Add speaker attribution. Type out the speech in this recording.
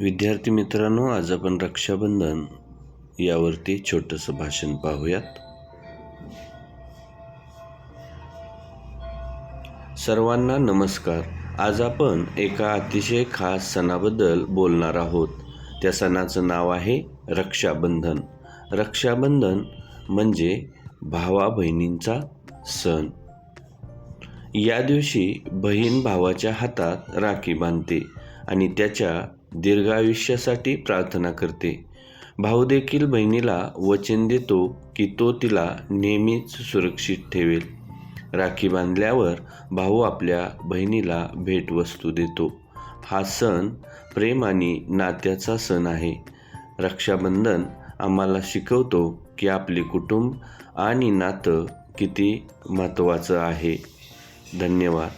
Speaker 1: विद्यार्थी मित्रांनो, आज आपण रक्षाबंधन यावरती छोटंसं भाषण पाहूयात. सर्वांना नमस्कार. आज आपण एका अतिशय खास सणाबद्दल बोलणार आहोत. त्या सणाचं नाव आहे रक्षाबंधन. रक्षाबंधन म्हणजे भावा बहिणींचा सण. या दिवशी बहीण भावाच्या हातात राखी बांधते आणि त्याच्या दीर्घायुष्यासाठी प्रार्थना करते. भाऊ देखील बहिणीला वचन देतो की तो तिला नेहमीच सुरक्षित ठेवेल. राखी बांधल्यावर भाऊ आपल्या बहिणीला भेटवस्तू देतो. हा सण प्रेम आणि नात्याचा सण आहे. रक्षाबंधन आम्हाला शिकवतो की आपले कुटुंब आणि नातं किती महत्त्वाचं आहे. धन्यवाद.